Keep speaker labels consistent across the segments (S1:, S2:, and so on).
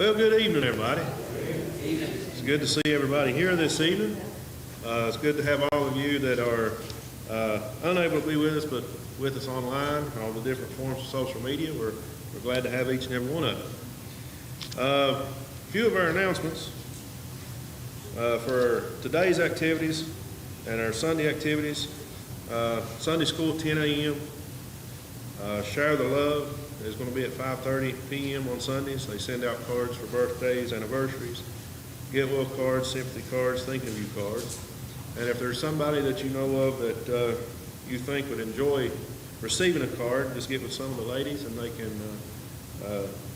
S1: Well, good evening, everybody. It's good to see everybody here this evening. It's good to have all of you that are unable to be with us, but with us online, all the different forms of social media. We're glad to have each and every one of them. A few of our announcements for today's activities and our Sunday activities. Sunday school, 10 a.m. Share the Love is going to be at 5:30 p.m. on Sundays. They send out cards for birthdays, anniversaries, get well cards, sympathy cards, thinking of you cards. And if there's somebody that you know of that you think would enjoy receiving a card, just get with some of the ladies and they can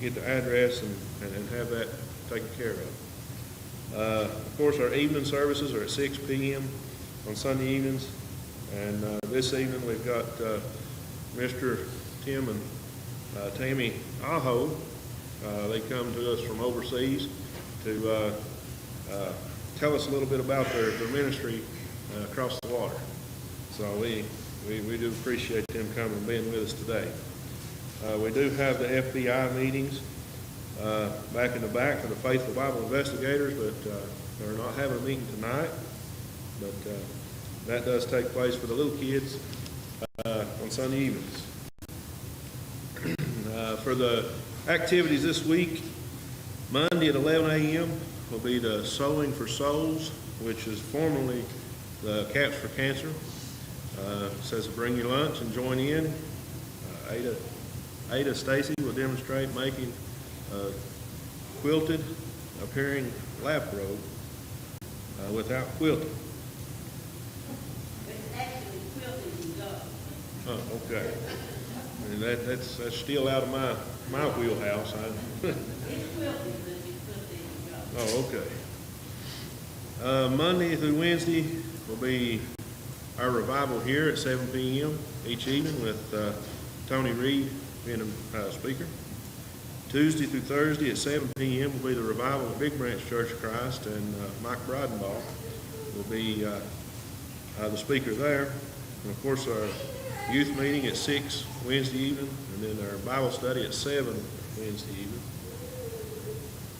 S1: get the address and have that taken care of. Of course, our evening services are at 6 p.m. on Sunday evenings. And this evening we've got Mr. Tim and Tammy Aho. They come to us from overseas to tell us a little bit about their ministry across the water. So we do appreciate them coming and being with us today. We do have the FBI meetings back in the back for the Faithful Bible Investigators, but they're not having a meeting tonight. But that does take place for the little kids on Sunday evenings. For the activities this week, Monday at 11 a.m. will be the Sowing for Souls, which is formerly the Caps for Cancer. Says bring your lunch and join in. Ada Stacy will demonstrate making a quilted appearing lap robe without quilting. Oh, okay. And that's still out of my wheelhouse. Oh, okay. Monday through Wednesday will be our revival here at 7 p.m. each evening with Tony Reed being a speaker. Tuesday through Thursday at 7 p.m. will be the revival at Big Branch Church of Christ, and Mike Breidenbach will be the speaker there. And of course, our youth meeting at 6 Wednesday evening, and then our Bible study at 7 Wednesday evening.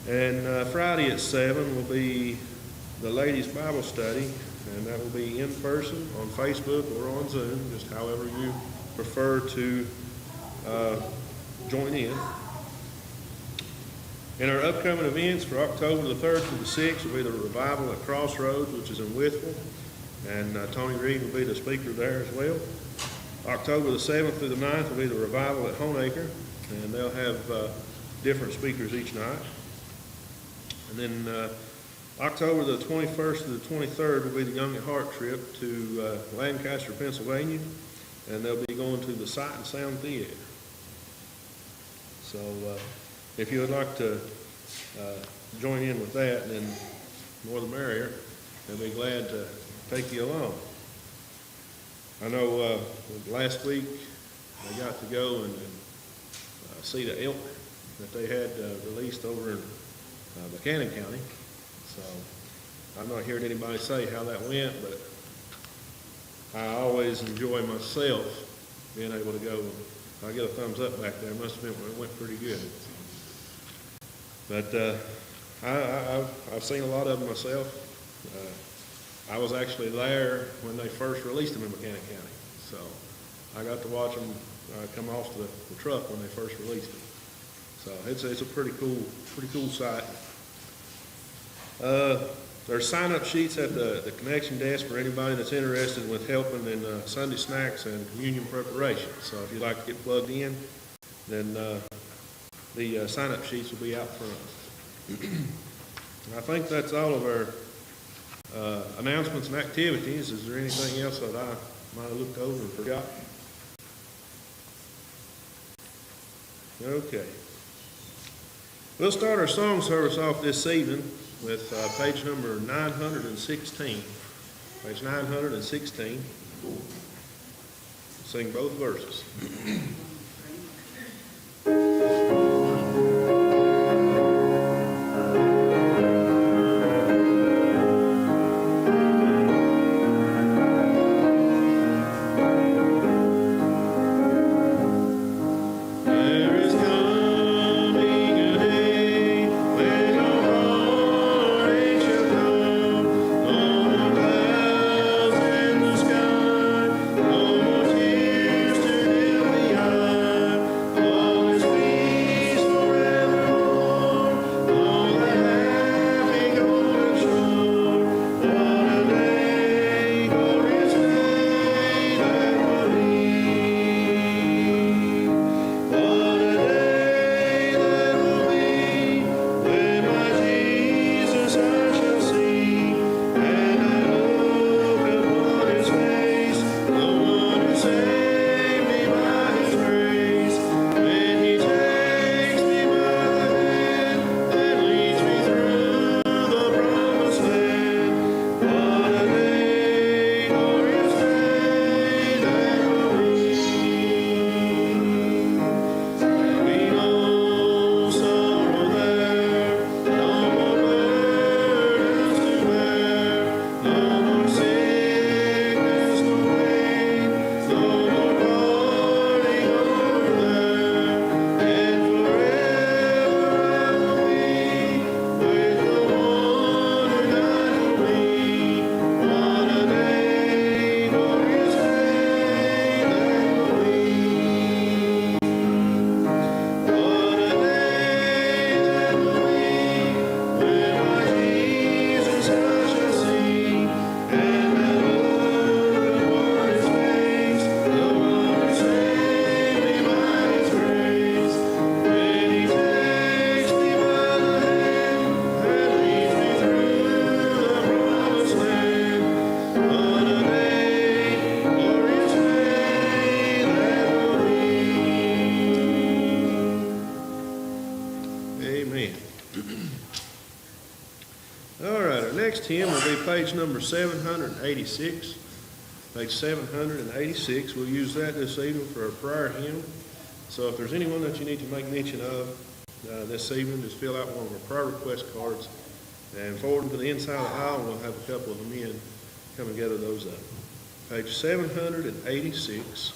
S1: And Friday at 7 will be the ladies' Bible study, and that will be in person on Facebook or on Zoom, just however you prefer to join in. And our upcoming events for October the 3rd through the 6th will be the revival at Crossroads, which is in Withville, and Tony Reed will be the speaker there as well. October the 7th through the 9th will be the revival at Honaker, and they'll have different speakers each night. And then October the 21st to the 23rd will be the Young at Heart trip to Lancaster, Pennsylvania, and they'll be going to the Sight and Sound Theater. So if you would like to join in with that, then more the merrier. They'll be glad to take you along. I know last week I got to go and see the elk that they had released over in Buchanan County. So I've not heard anybody say how that went, but I always enjoy myself being able to go. I get a thumbs up back there. It must have been, it went pretty good. But I've seen a lot of them myself. I was actually there when they first released them in Buchanan County. So I got to watch them come off the truck when they first released them. So it's a pretty cool sight. There's sign-up sheets at the connection desk for anybody that's interested with helping in Sunday snacks and communion preparation. So if you'd like to get plugged in, then the sign-up sheets will be out front. I think that's all of our announcements and activities. Is there anything else that I might have looked over and forgot? Okay. We'll start our song service off this evening with page number 916. Page 916. Sing both verses.
S2: There is coming a day
S1: next hymn will be page number 786. Page 786. We'll use that this evening for a prayer hymn. So if there's anyone that you need to make mention of this evening, just fill out one of our prayer request cards and forward them to the inside of the aisle. We'll have a couple of them in. Come and gather those up. Page 786.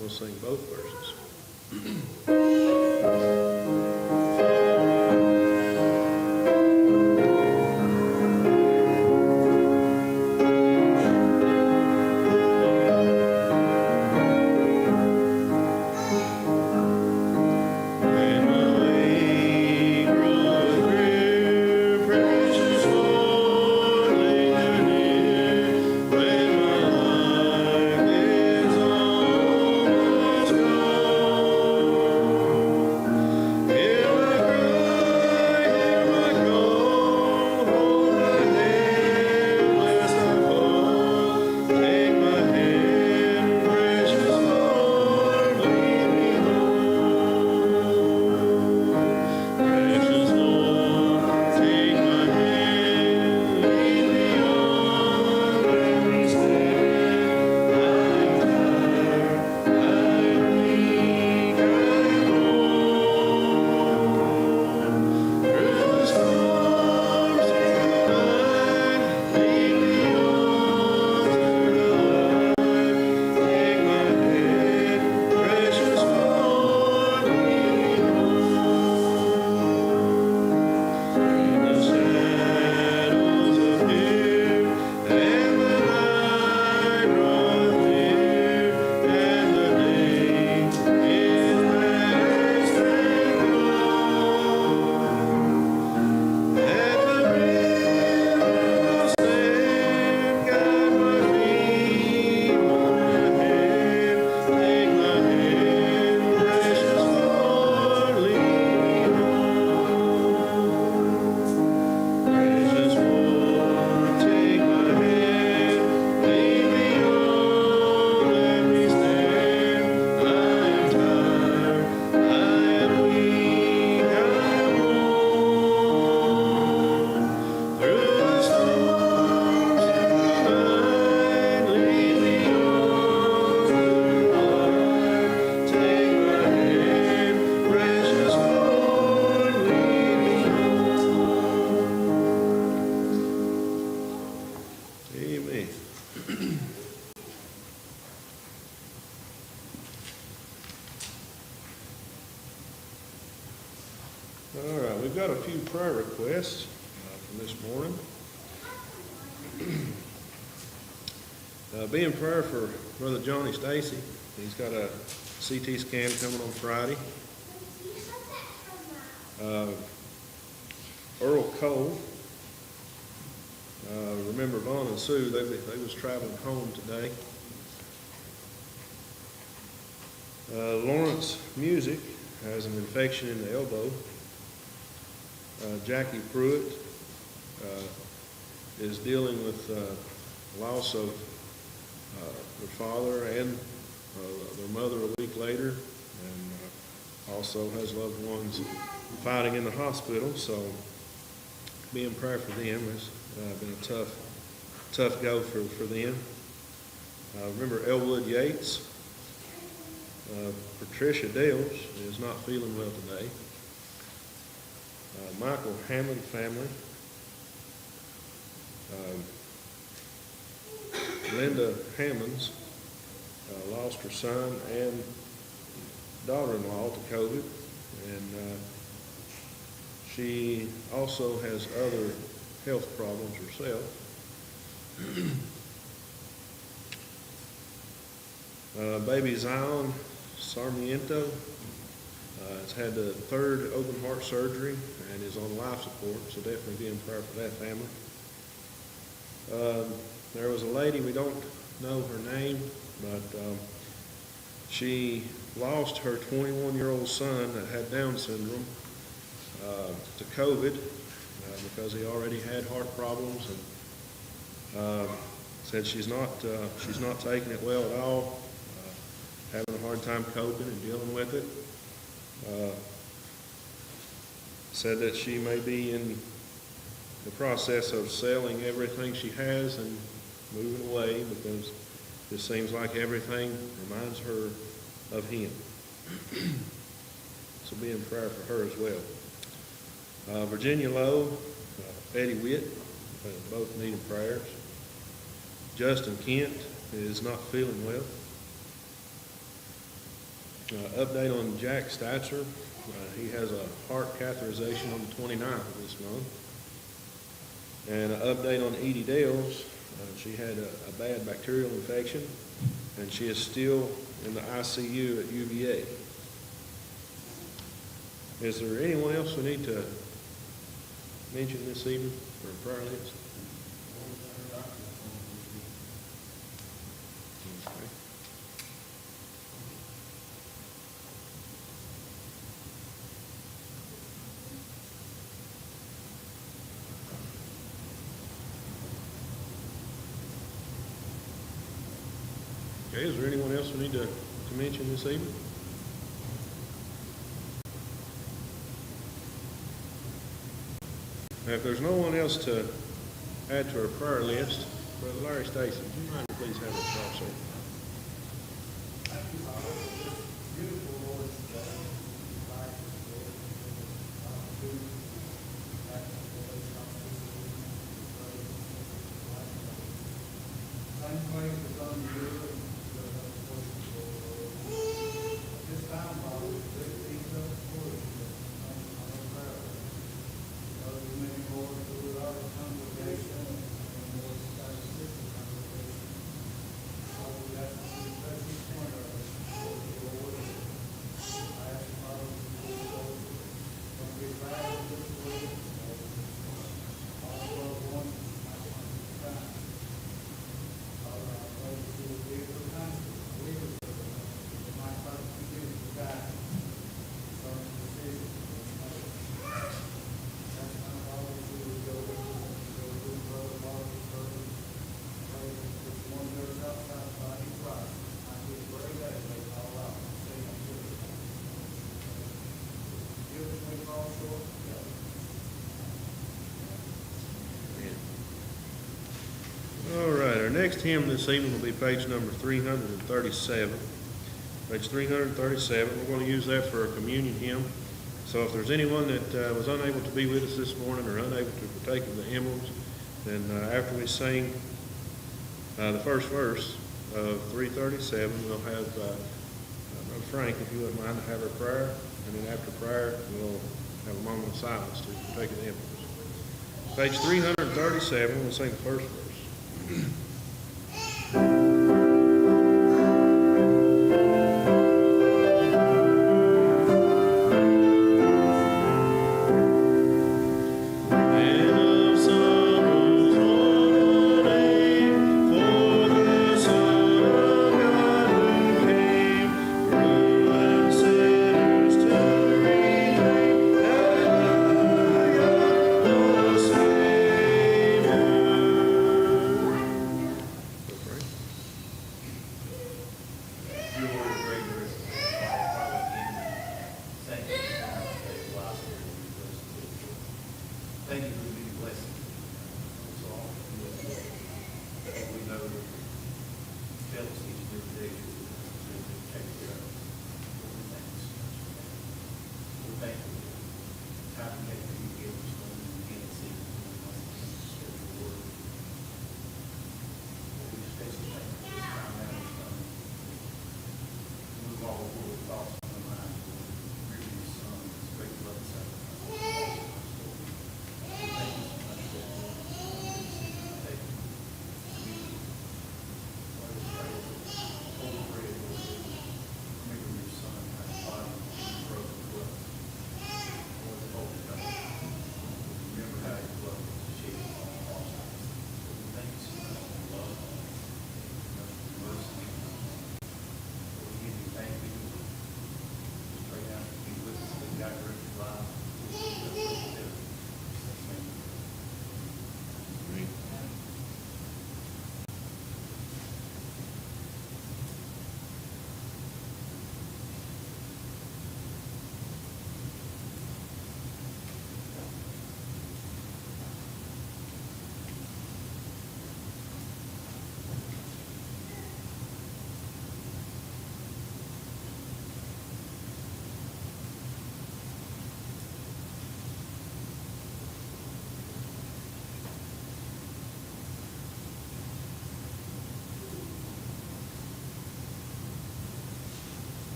S1: We'll sing both verses. All right, we've got a few prayer requests from this morning. Be in prayer for Brother Johnny Stacy. He's got a CT scan coming on Friday. Earl Cole. Remember Vaughn and Sue, they was traveling home today. Lawrence Music has an infection in the elbow. Jackie Pruitt is dealing with loss of their father and their mother a week later, and also has loved ones fighting in the hospital. So be in prayer for them. It's been a tough go for them. Remember Elwood Yates. Patricia Dales is not feeling well today. Michael Hammond family. Linda Hammonds lost her son and daughter-in-law to COVID, and she also has other health problems herself. Baby Zion Sarmiento has had the third open heart surgery and is on life support, so definitely be in prayer for that family. There was a lady, we don't know her name, but she lost her 21-year-old son that had Down syndrome to COVID because he already had heart problems, and said she's not taking it well at all, having a hard time coping and dealing with it. Said that she may be in the process of selling everything she has and moving away because it seems like everything reminds her of him. So be in prayer for her as well. Virginia Lowe, Betty Witt, both needing prayers. Justin Kent is not feeling well. Update on Jack Statzer. He has a heart catheterization on the 29th of this month. And an update on Edie Dales. She had a bad bacterial infection, and she is still in the ICU at UVA. Is there anyone else we need to mention this evening for a prayer list? Okay, is there anyone else we need to mention this evening? Now, if there's no one else to add to our prayer list, Brother Larry Stacy, would you mind to please have a cross over? All right, our next hymn this evening will be page number 337. Page 337, we're going to use that for a communion hymn. So if there's anyone that was unable to be with us this morning or unable to partake of the hymns, then after we sing the first verse of 337, we'll have Brother Frank, if you wouldn't mind, to have our prayer. And then after prayer, we'll have a moment of silence to partake of the hymns. Page 337, we'll sing the first verse.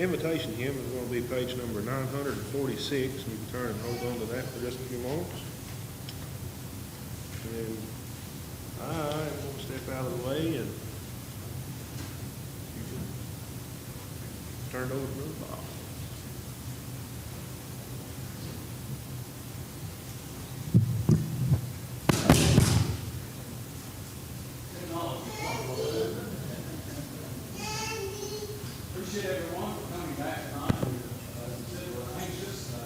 S1: invitation hymn is going to be page number 946. You can turn and hold on to that for just a few moments. And I'm going to step out of the way, and you can turn it over to Brother Bob.
S2: Appreciate everyone for coming back tonight. We're anxious so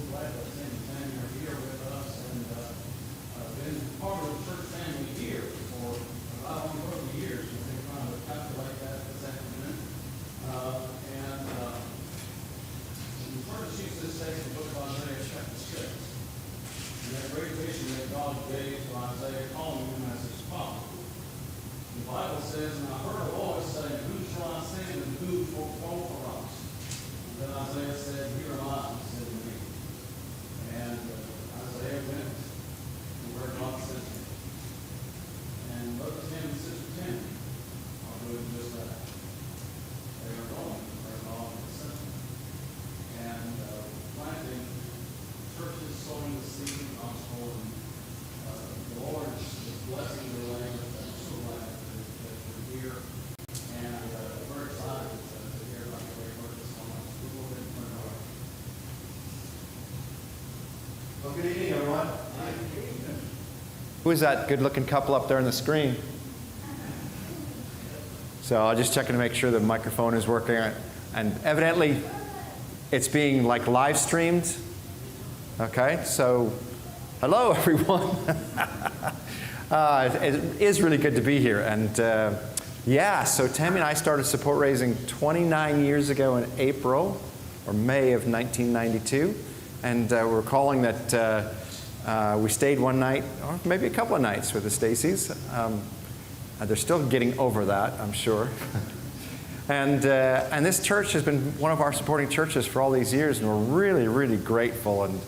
S2: glad that Sam and Tammy are here with us, and been part of the church family here for about over 30 years. We've been trying to calculate that this afternoon. And we first use this section of the book of Isaiah chapter 6. And that great vision that God gave to Isaiah, calling him as his father. The Bible says, and I heard a voice saying, who shall I send and who will go for us? And then Isaiah said, here am I, send me. And Isaiah went to where God sent him. And Brother Tim and Sister Tammy are doing just that. They are going where God has sent them. And planting churches, sowing the seed of the gospel, and the Lord is blessing the land. I'm so glad that you're here, and we're excited to hear about the way you work this morning. We will be in our
S3: Well, good evening, everyone. Who is that good-looking couple up there on the screen? So I'll just check to make sure the microphone is working, and evidently it's being like live streamed. Okay, so hello, everyone. It is really good to be here, and yeah, so Tammy and I started support raising 29 years ago in April or May of 1992, and we're calling that we stayed one night, or maybe a couple of nights with the Stacys. They're still getting over that, I'm sure. And this church has been one of our supporting churches for all these years, and we're really, really grateful. And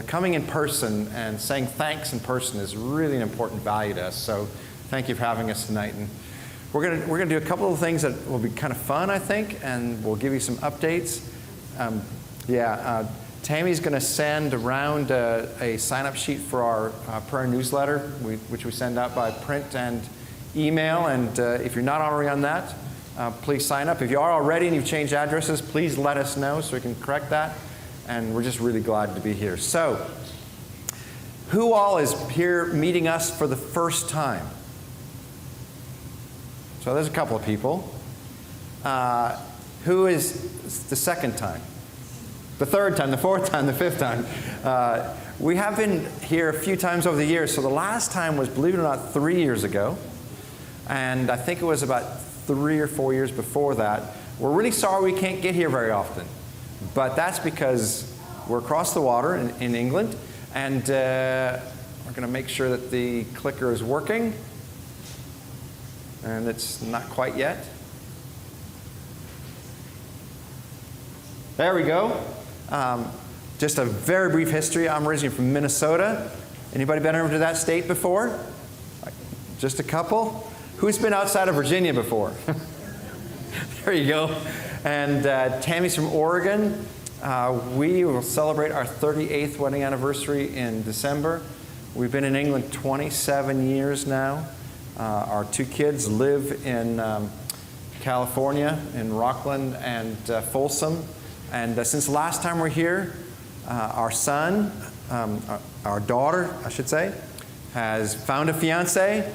S3: coming in person and saying thanks in person is really an important value to us. So thank you for having us tonight. And we're gonna do a couple of things that will be kind of fun, I think, and we'll give you some updates. Tammy's going to send around a sign-up sheet for our prayer newsletter, which we send out by print and email. And if you're not already on that, please sign up. If you are already and you've changed addresses, please let us know so we can correct that. And we're just really glad to be here. So, who all is here meeting us for the first time? So there's a couple of people. Who is the second time? The third time, the fourth time, the fifth time? We have been here a few times over the years. So the last time was, believe it or not, 3 years ago. And I think it was about 3 or 4 years before that. We're really sorry we can't get here very often. But that's because we're across the water in England, and we're going to make sure that the clicker is working. And it's not quite yet. There we go. Just a very brief history. I'm originally from Minnesota. Anybody been over to that state before? Just a couple? Who's been outside of Virginia before? There you go. And Tammy's from Oregon. We will celebrate our 38th wedding anniversary in December. We've been in England 27 years now. Our two kids live in California, in Rockland and Folsom. And since the last time we're here, our son, our daughter, I should say, has found a fiance.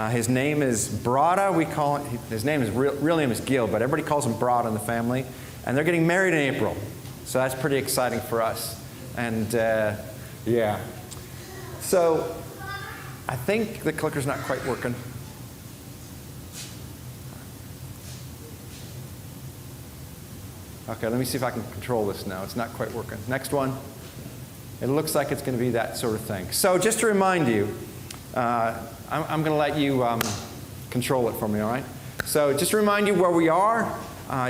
S3: His name is Brada. We call it, his name is real name is Gil, but everybody calls him Brada in the family. And they're getting married in April, so that's pretty exciting for us. And yeah, so I think the clicker's not quite working. Okay, let me see if I can control this now. It's not quite working. Next one. It looks like it's going to be that sort of thing. So just to remind you, I'm going to let you control it for me, all right? So just to remind you where we are,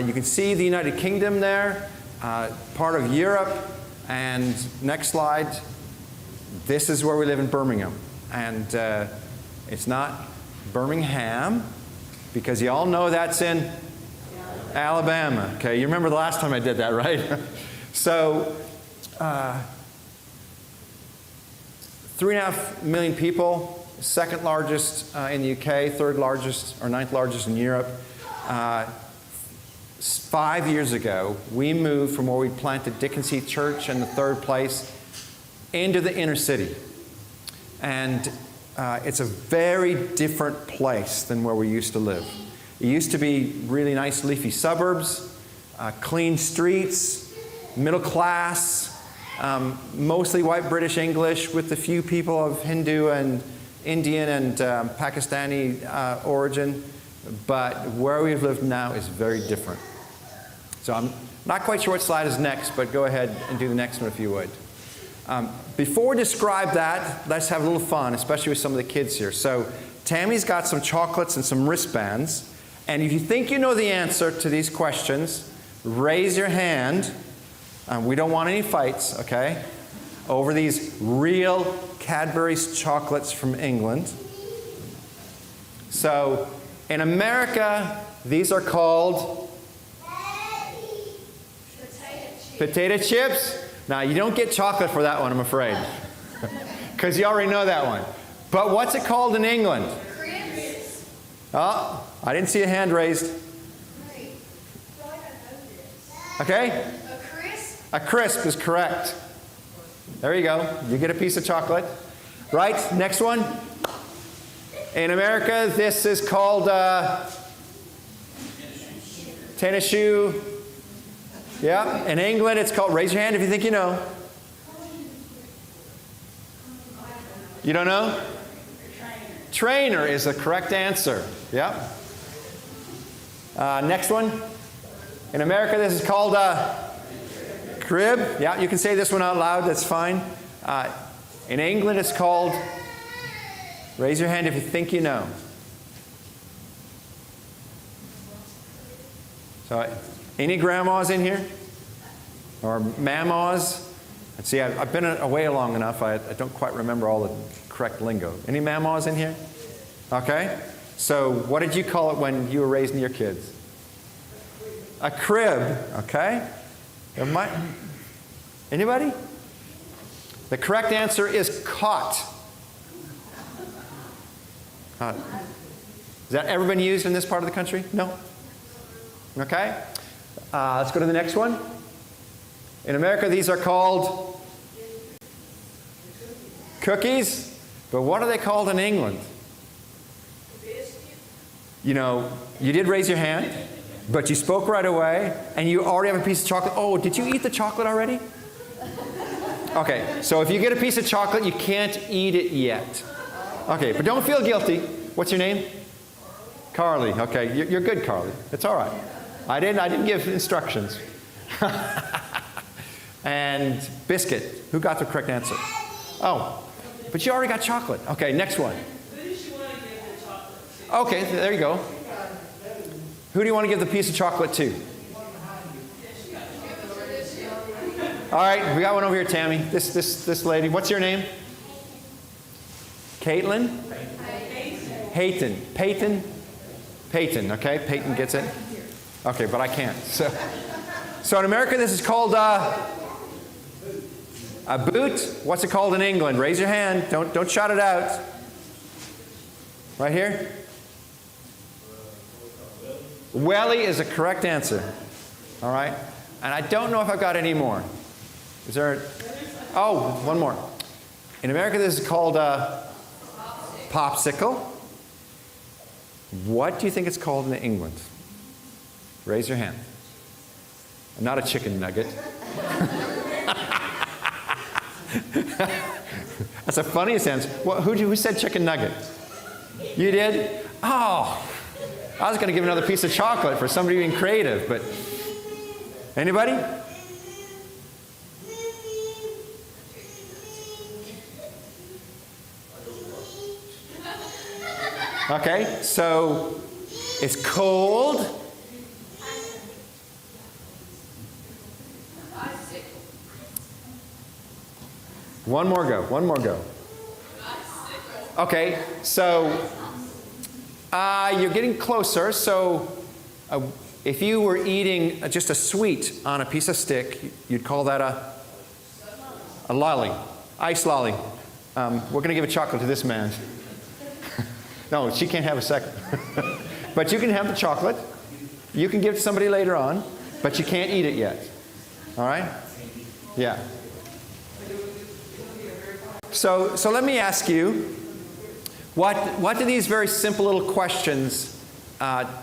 S3: you can see the United Kingdom there, part of Europe, and next slide, this is where we live in Birmingham. And it's not Birmingham, because you all know that's in Alabama. Okay, you remember the last time I did that, right? So, 3.5 million people, second largest in the UK, third largest or ninth largest in Europe. 5 years ago, we moved from where we planted Dickens Heath Church in the third place into the inner city. And it's a very different place than where we used to live. It used to be really nice leafy suburbs, clean streets, middle class, mostly white British English with a few people of Hindu and Indian and Pakistani origin. But where we've lived now is very different. So I'm not quite sure what slide is next, but go ahead and do the next one if you would. Before we describe that, let's have a little fun, especially with some of the kids here. So Tammy's got some chocolates and some wristbands. And if you think you know the answer to these questions, raise your hand. We don't want any fights, okay? Over these real Cadbury's chocolates from England. So in America, these are called potato chips. Now, you don't get chocolate for that one, I'm afraid, because you already know that one. But what's it called in England?
S4: Crisps.
S3: Oh, I didn't see a hand raised.
S4: Wait. I feel like I know this.
S3: Okay?
S4: A crisp?
S3: A crisp is correct. There you go. You get a piece of chocolate. Right, next one. In America, this is called tennis shoe. Yeah. In England, it's called, raise your hand if you think you know. You don't know? Trainer is the correct answer. Yeah. Next one. In America, this is called crib. Yeah, you can say this one out loud. That's fine. In England, it's called, raise your hand if you think you know. So, any grandmas in here? Or mammas? Let's see, I've been away long enough, I don't quite remember all the correct lingo. Any mammas in here? Okay. So what did you call it when you were raising your kids? A crib. Okay. Anybody? The correct answer is cot. Has that ever been used in this part of the country? No? Okay. Let's go to the next one. In America, these are called cookies. But what are they called in England? You know, you did raise your hand, but you spoke right away, and you already have a piece of chocolate. Oh, did you eat the chocolate already? Okay, so if you get a piece of chocolate, you can't eat it yet. Okay, but don't feel guilty. What's your name? Carly. Okay, you're good, Carly. It's all right. I didn't give instructions. And biscuit. Who got the correct answer? Oh, but you already got chocolate. Okay, next one.
S5: Who does she want to give the chocolate to?
S3: Okay, there you go. Who do you want to give the piece of chocolate to? All right, we got one over here, Tammy. This lady. What's your name? Caitlin? Peyton. Peyton, okay? Peyton gets it? Okay, but I can't. So in America, this is called a boot. What's it called in England? Raise your hand. Don't shout it out. Right here? Welly is a correct answer. All right? And I don't know if I've got any more. Is there? Oh, one more. In America, this is called a popsicle. What do you think it's called in England? Raise your hand. Not a chicken nugget. That's the funniest answer. Who said chicken nugget? You did? Oh, I was going to give another piece of chocolate for somebody being creative, but anybody? Okay, so it's cold. One more go. Okay, so you're getting closer. So if you were eating just a sweet on a piece of stick, you'd call that a lolly, ice lolly. We're going to give a chocolate to this man. No, she can't have a second. But you can have the chocolate. You can give it to somebody later on, but you can't eat it yet. All right? Yeah. So let me ask you, what do these very simple little questions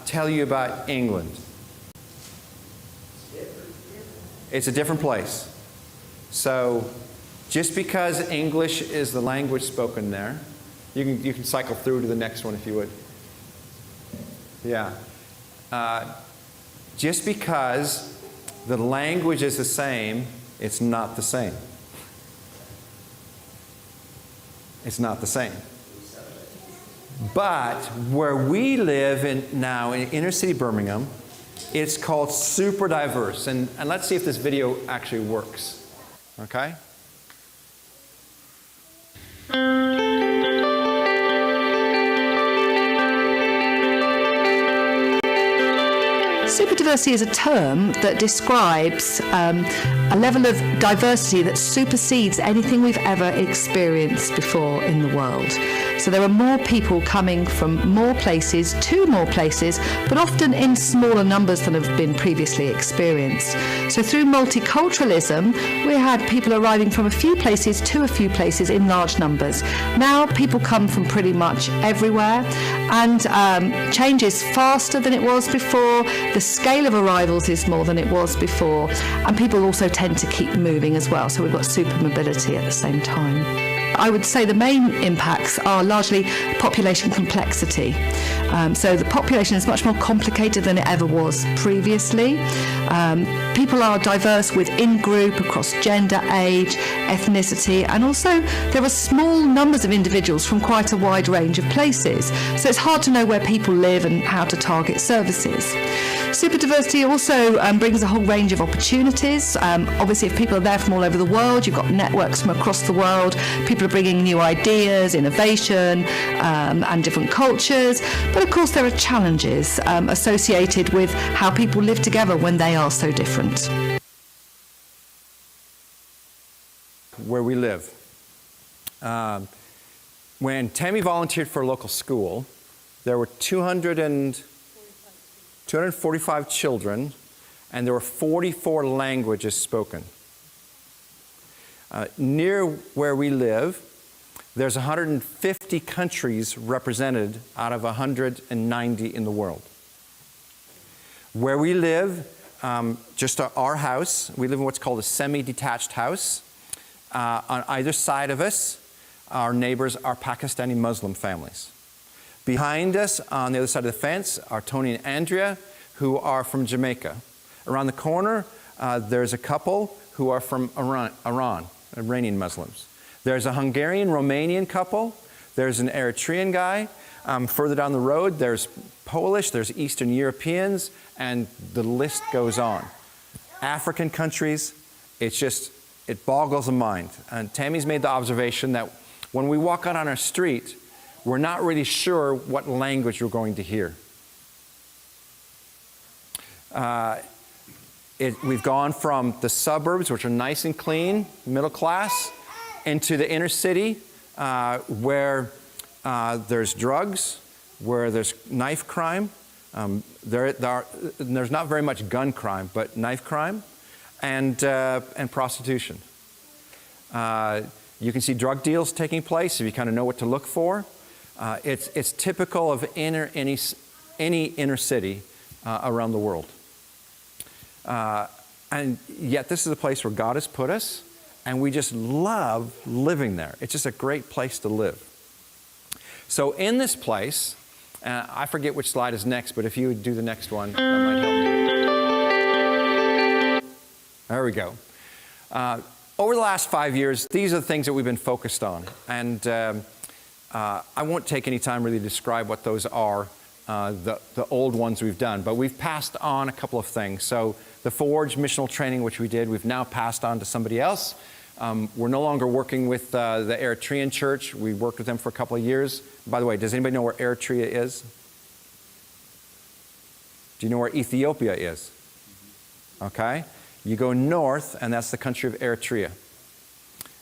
S3: tell you about England? It's a different place. So just because English is the language spoken there, you can cycle through to the next one if you would. Yeah. Just because the language is the same, it's not the same. It's not the same. But where we live now in inner city Birmingham, it's called super diverse. And let's see if this video actually works. Okay?
S6: Superdiversity is a term that describes a level of diversity that supersedes anything we've ever experienced before in the world. So there are more people coming from more places to more places, but often in smaller numbers than have been previously experienced. So through multiculturalism, we had people arriving from a few places to a few places in large numbers. Now people come from pretty much everywhere, and change is faster than it was before. The scale of arrivals is more than it was before, and people also tend to keep moving as well. So we've got super mobility at the same time. I would say the main impacts are largely population complexity. So the population is much more complicated than it ever was previously. People are diverse within group, across gender, age, ethnicity, and also there are small numbers of individuals from quite a wide range of places. So it's hard to know where people live and how to target services. Superdiversity also brings a whole range of opportunities. Obviously, if people are there from all over the world, you've got networks from across the world. People are bringing new ideas, innovation, and different cultures. But of course, there are challenges associated with how people live together when they are so different.
S3: Where we live. When Tammy volunteered for a local school, there were 245 children, and there were 44 languages spoken. Near where we live, there's 150 countries represented out of 190 in the world. Where we live, just our house, we live in what's called a semi-detached house. On either side of us, our neighbors are Pakistani Muslim families. Behind us, on the other side of the fence, are Tony and Andrea, who are from Jamaica. Around the corner, there's a couple who are from Iran, Iranian Muslims. There's a Hungarian-Romanian couple. There's an Eritrean guy. Further down the road, there's Polish, there's Eastern Europeans, and the list goes on. African countries, it boggles the mind. And Tammy's made the observation that when we walk out on our street, we're not really sure what language we're going to hear. We've gone from the suburbs, which are nice and clean, middle class, into the inner city, where there's drugs, where there's knife crime. There's not very much gun crime, but knife crime, and prostitution. You can see drug deals taking place if you kind of know what to look for. It's typical of any inner city around the world. And yet this is a place where God has put us, and we just love living there. It's just a great place to live. So in this place, I forget which slide is next, but if you would do the next one, that might help me. There we go. Over the last 5 years, these are the things that we've been focused on. And I won't take any time really to describe what those are, the old ones we've done. But we've passed on a couple of things. So the Forge missional training, which we did, we've now passed on to somebody else. We're no longer working with the Eritrean church. We worked with them for a couple of years. By the way, does anybody know where Eritrea is? Do you know where Ethiopia is? Okay. You go north, and that's the country of Eritrea.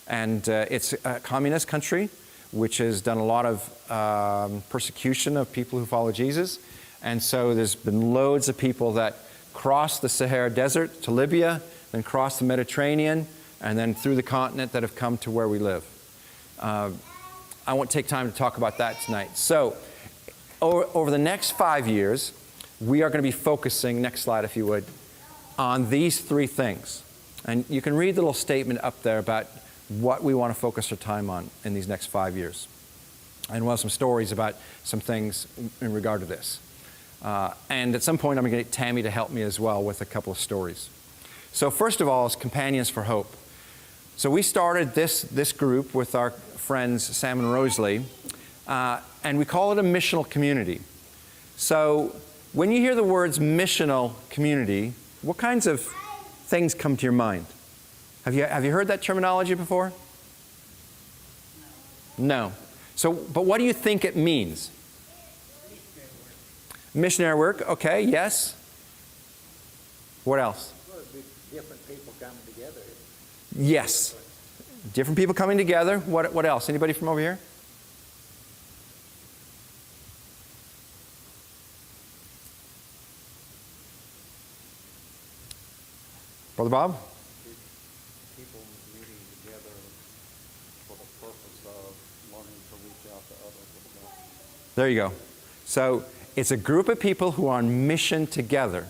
S3: And it's a communist country, which has done a lot of persecution of people who follow Jesus. And so there's been loads of people that crossed the Sahara Desert to Libya, then crossed the Mediterranean, and then through the continent that have come to where we live. I won't take time to talk about that tonight. So over the next 5 years, we are going to be focusing, next slide if you would, on these three things. And you can read the little statement up there about what we want to focus our time on in these next 5 years. And we'll have some stories about some things in regard to this. And at some point, I'm going to get Tammy to help me as well with a couple of stories. So first of all is Companions for Hope. So we started this group with our friends Sam and Rosalie, and we call it a missional community. So when you hear the words missional community, what kinds of things come to your mind? Have you heard that terminology before? No. So, but what do you think it means? Missionary work, okay, yes. What else?
S7: Well, it'd be different people coming together.
S3: Yes. Different people coming together. What else? Anybody from over here? Brother Bob?
S7: People meeting together for the purpose of learning to reach out to others with the gospel.
S3: There you go. So it's a group of people who are on mission together.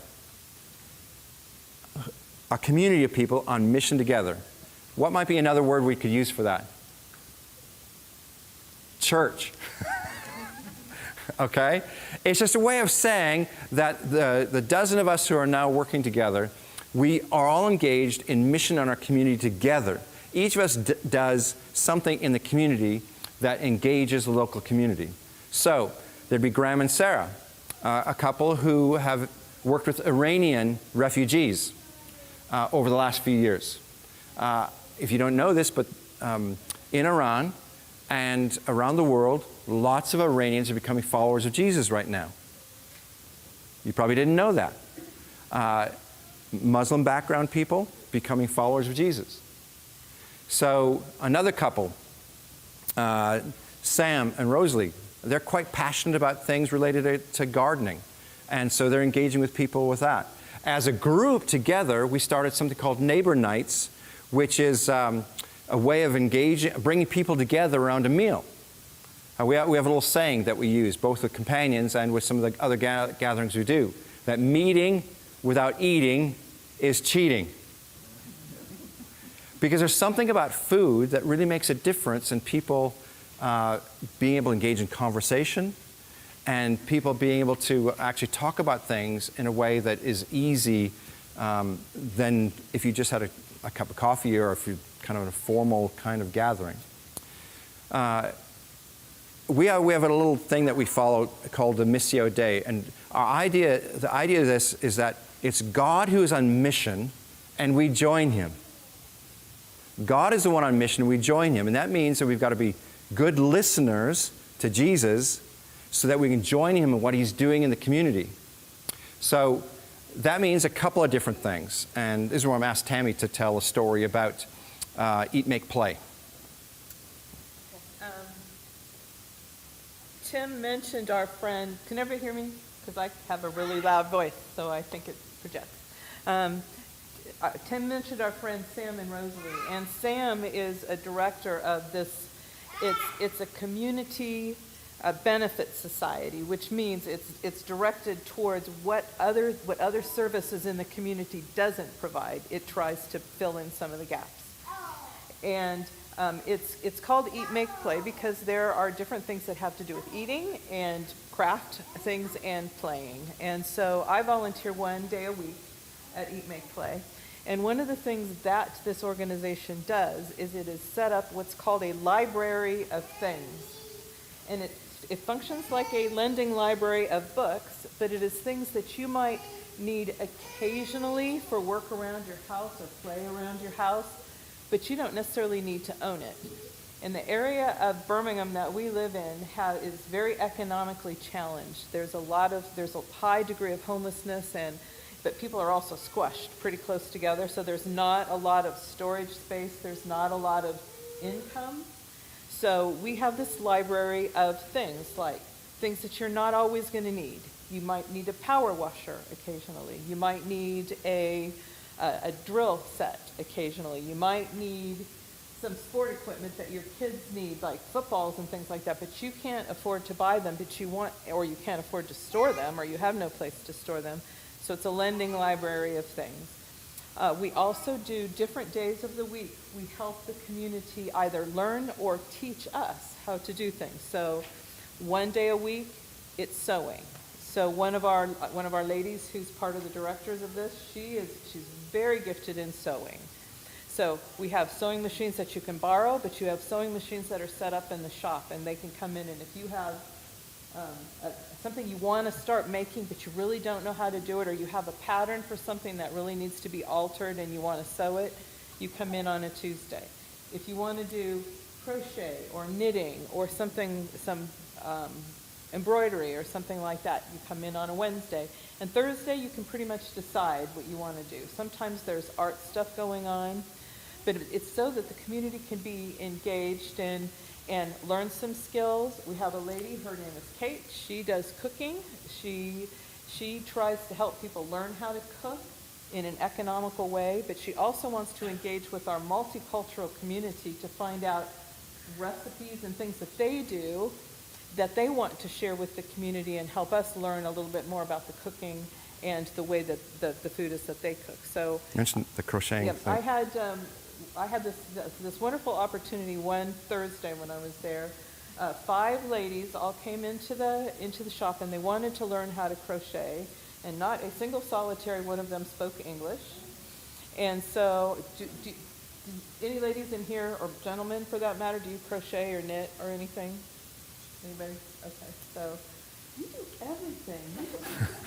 S3: A community of people on mission together. What might be another word we could use for that? Church. Okay? It's just a way of saying that the dozen of us who are now working together, we are all engaged in mission on our community together. Each of us does something in the community that engages the local community. So there'd be Graham and Sarah, a couple who have worked with Iranian refugees over the last few years. If you don't know this, but in Iran and around the world, lots of Iranians are becoming followers of Jesus right now. You probably didn't know that. Muslim background people becoming followers of Jesus. So another couple, Sam and Rosalie, they're quite passionate about things related to gardening. And so they're engaging with people with that. As a group together, we started something called Neighbor Nights, which is a way of bringing people together around a meal. We have a little saying that we use, both with companions and with some of the other gatherings we do, that meeting without eating is cheating. Because there's something about food that really makes a difference in people being able to engage in conversation and people being able to actually talk about things in a way that is easy than if you just had a cup of coffee or if you're kind of in a formal kind of gathering. We have a little thing that we follow called the Missio Dei, and the idea of this is that it's God who is on mission, and we join Him. God is the one on mission, and we join Him, and that means that we've got to be good listeners to Jesus so that we can join Him in what He's doing in the community. So that means a couple of different things, and this is where I'm asked Tammy to tell a story about Eat, Make, Play.
S5: Tim mentioned our friend, can everybody hear me? Because I have a really loud voice, so I think it projects. Tim mentioned our friend Sam and Rosalie, and Sam is a director of this, it's a community benefit society, which means it's directed towards what other services in the community doesn't provide. It tries to fill in some of the gaps. And it's called Eat, Make, Play because there are different things that have to do with eating and craft things and playing. And so I volunteer 1 day a week at Eat, Make, Play. And one of the things that this organization does is it has set up what's called a library of things. And it functions like a lending library of books, but it is things that you might need occasionally for work around your house or play around your house, but you don't necessarily need to own it. And the area of Birmingham that we live in is very economically challenged. There's a high degree of homelessness, but people are also squashed pretty close together, so there's not a lot of storage space, there's not a lot of income. So we have this library of things, like things that you're not always going to need. You might need a power washer occasionally. You might need a drill set occasionally. You might need some sport equipment that your kids need, like footballs and things like that, but you can't afford to buy them, or you can't afford to store them, or you have no place to store them. So it's a lending library of things. We also do different days of the week. We help the community either learn or teach us how to do things. So one day a week, it's sewing. So one of our ladies who's part of the directors of this, she's very gifted in sewing. So we have sewing machines that you can borrow, but you have sewing machines that are set up in the shop, and they can come in, and if you have something you want to start making, but you really don't know how to do it, or you have a pattern for something that really needs to be altered and you want to sew it, you come in on a Tuesday. If you want to do crochet or knitting or some embroidery or something like that, you come in on a Wednesday. And Thursday, you can pretty much decide what you want to do. Sometimes there's art stuff going on, but it's so that the community can be engaged and learn some skills. We have a lady, her name is Kate. She does cooking. She tries to help people learn how to cook in an economical way, but she also wants to engage with our multicultural community to find out recipes and things that they do that they want to share with the community and help us learn a little bit more about the cooking and the way that the food is that they cook. So
S3: You mentioned the crocheting thing.
S5: I had this wonderful opportunity one Thursday when I was there. 5 ladies all came into the shop, and they wanted to learn how to crochet, and not a single solitary one of them spoke English. And so, do any ladies in here, or gentlemen for that matter, do you crochet or knit or anything? Anybody? Okay, so you do everything. You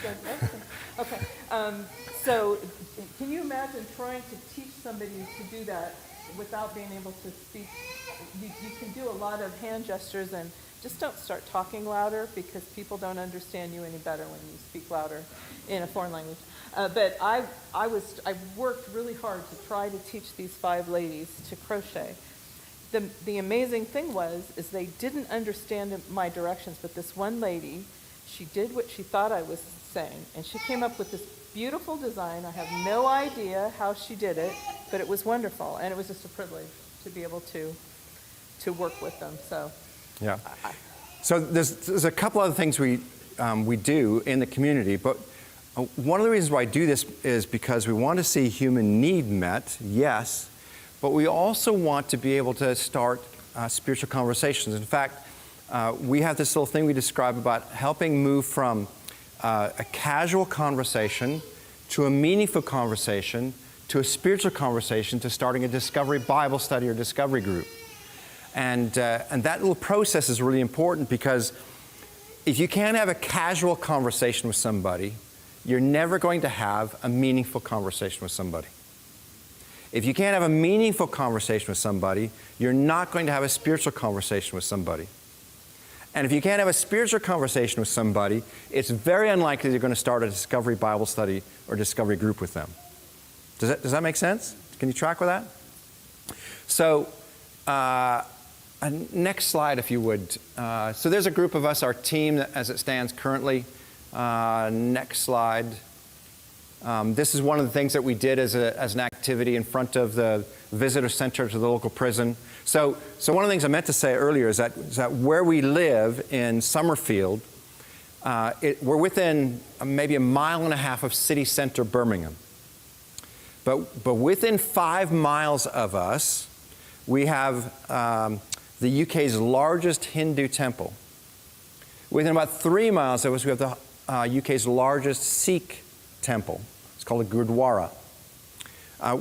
S5: do everything. Okay, so can you imagine trying to teach somebody to do that without being able to speak? You can do a lot of hand gestures, and just don't start talking louder, because people don't understand you any better when you speak louder in a foreign language. But I worked really hard to try to teach these 5 ladies to crochet. The amazing thing is they didn't understand my directions, but this one lady, she did what she thought I was saying, and she came up with this beautiful design. I have no idea how she did it, but it was wonderful, and it was just a privilege to be able to work with them. So
S3: Yeah. So there's a couple other things we do in the community, but one of the reasons why I do this is because we want to see human need met, yes, but we also want to be able to start spiritual conversations. In fact, we have this little thing we describe about helping move from a casual conversation to a meaningful conversation to a spiritual conversation to starting a Discovery Bible study or Discovery group. And that little process is really important, because if you can't have a casual conversation with somebody, you're never going to have a meaningful conversation with somebody. If you can't have a meaningful conversation with somebody, you're not going to have a spiritual conversation with somebody. And if you can't have a spiritual conversation with somebody, it's very unlikely you're going to start a Discovery Bible study or Discovery group with them. Does that make sense? Can you track with that? So, next slide, if you would. So there's a group of us, our team, as it stands currently. Next slide. This is one of the things that we did as an activity in front of the visitor center to the local prison. So one of the things I meant to say earlier is that where we live in Summerfield, we're within maybe 1.5 miles of city center Birmingham. But within 5 miles of us, we have the UK's largest Hindu temple. Within about 3 miles of us, we have the UK's largest Sikh temple. It's called a Gurdwara.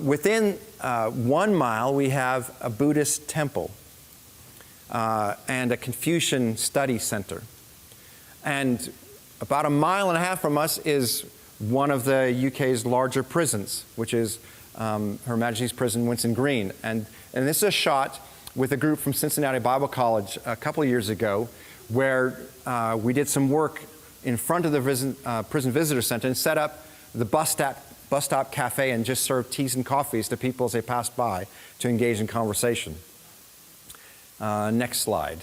S3: Within 1 mile, we have a Buddhist temple and a Confucian study center. And about 1.5 miles from us is one of the UK's larger prisons, which is Her Majesty's Prison, Winson Green. And this is a shot with a group from Cincinnati Bible College a couple of years ago where we did some work in front of the Prison Visitor Center and set up the bus stop cafe and just served teas and coffees to people as they passed by to engage in conversation. Next slide.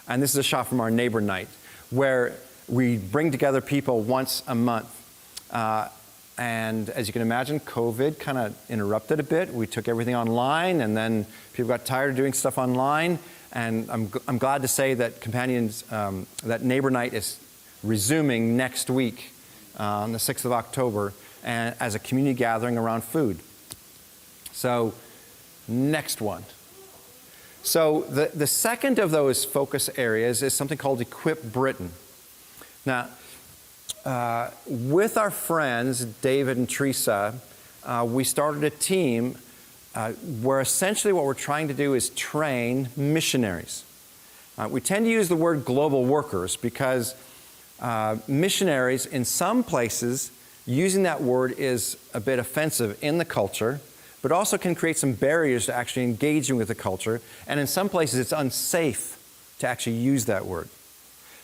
S3: And this is a shot from our neighbor night where we bring together people once a month. And as you can imagine, COVID kind of interrupted a bit. We took everything online, and then people got tired of doing stuff online. And I'm glad to say that Companions, that neighbor night is resuming next week on the 6th of October and as a community gathering around food. So next one. So the second of those focus areas is something called Equip Britain. Now, with our friends, David and Teresa, we started a team where essentially what we're trying to do is train missionaries. We tend to use the word global workers because missionaries in some places, using that word is a bit offensive in the culture, but also can create some barriers to actually engaging with the culture. And in some places, it's unsafe to actually use that word.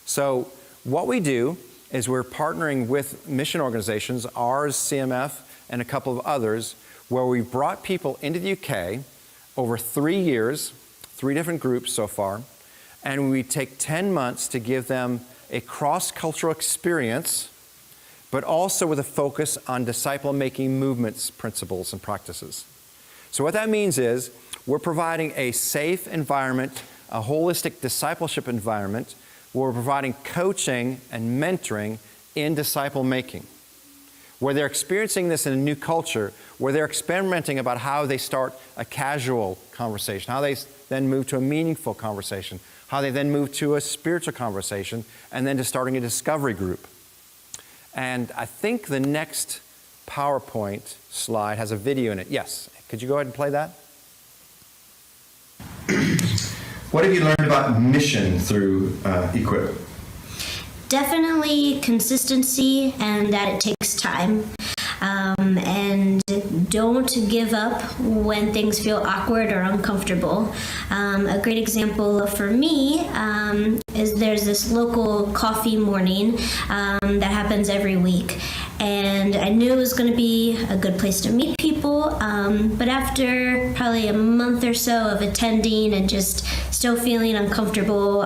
S3: So what we do is we're partnering with mission organizations, ours, CMF, and a couple of others, where we brought people into the UK over 3 years, 3 different groups so far, and we take 10 months to give them a cross-cultural experience, but also with a focus on disciple-making movements, principles, and practices. So what that means is we're providing a safe environment, a holistic discipleship environment, where we're providing coaching and mentoring in disciple-making, where they're experiencing this in a new culture, where they're experimenting about how they start a casual conversation, how they then move to a meaningful conversation, how they then move to a spiritual conversation, and then to starting a discovery group. And I think the next PowerPoint slide has a video in it. Yes, could you go ahead and play that? What have you learned about mission through Equip?
S8: Definitely consistency and that it takes time. And don't give up when things feel awkward or uncomfortable. A great example for me is there's this local coffee morning that happens every week. And I knew it was going to be a good place to meet people, but after probably a month or so of attending and just still feeling uncomfortable,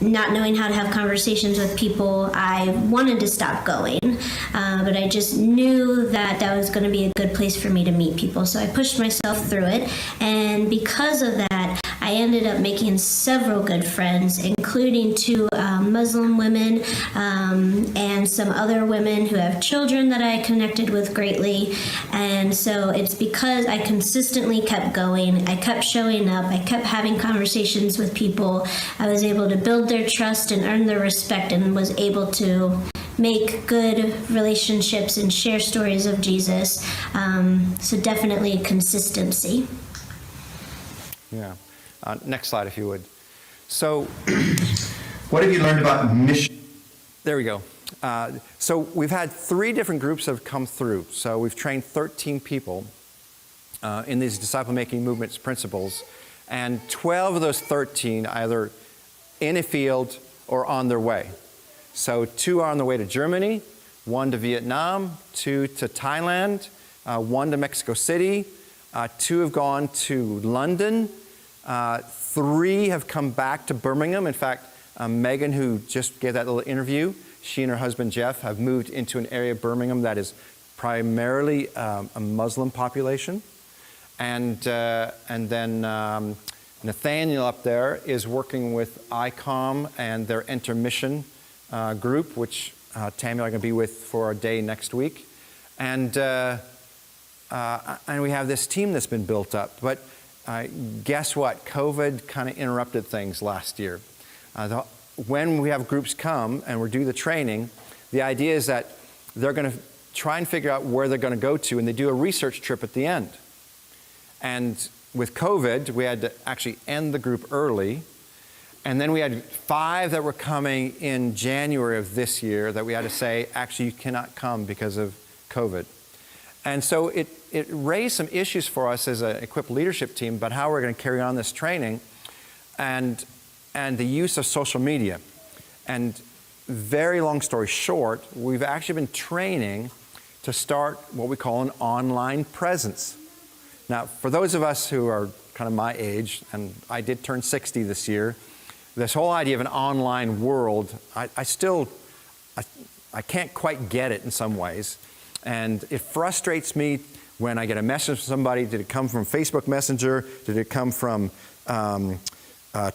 S8: not knowing how to have conversations with people, I wanted to stop going, but I just knew that that was going to be a good place for me to meet people. So I pushed myself through it, and because of that, I ended up making several good friends, including 2 Muslim women and some other women who have children that I connected with greatly. And so it's because I consistently kept going, I kept showing up, I kept having conversations with people, I was able to build their trust and earn their respect, and was able to make good relationships and share stories of Jesus. So definitely consistency.
S3: Yeah. Next slide, if you would. So, what have you learned about mission? There we go. So we've had 3 different groups that have come through. So we've trained 13 people in these disciple-making movements principles, and 12 of those 13 either in a field or on their way. So 2 are on the way to Germany, 1 to Vietnam, 2 to Thailand, 1 to Mexico City, 2 have gone to London, 3 have come back to Birmingham. In fact, Megan, who just gave that little interview, she and her husband Jeff have moved into an area of Birmingham that is primarily a Muslim population. And then Nathaniel up there is working with ICOM and their intermission group, which Tammy and I are going to be with for a day next week. And we have this team that's been built up. But guess what? COVID kind of interrupted things last year. When we have groups come and we do the training, the idea is that they're going to try and figure out where they're going to go to, and they do a research trip at the end. And with COVID, we had to actually end the group early. And then we had 5 that were coming in January of this year that we had to say, actually, you cannot come because of COVID. And so it raised some issues for us as an equipped leadership team about how we're going to carry on this training and the use of social media. And very long story short, we've actually been training to start what we call an online presence. Now, for those of us who are kind of my age, and I did turn 60 this year, this whole idea of an online world, I can't quite get it in some ways. And it frustrates me when I get a message from somebody. Did it come from Facebook Messenger? Did it come from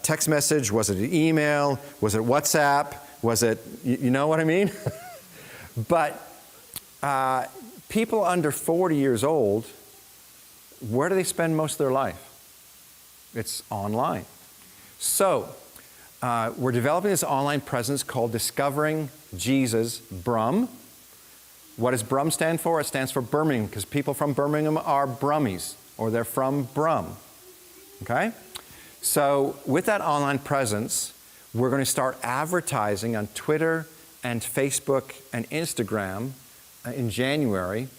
S3: text message? Was it an email? Was it WhatsApp? Was it, you know what I mean? But people under 40 years old, where do they spend most of their life? It's online. So we're developing this online presence called Discovering Jesus, BRUM. What does BRUM stand for? It stands for Birmingham, because people from Birmingham are Brummies, or they're from BRUM. Okay? So with that online presence, we're going to start advertising on Twitter and Facebook and Instagram in January,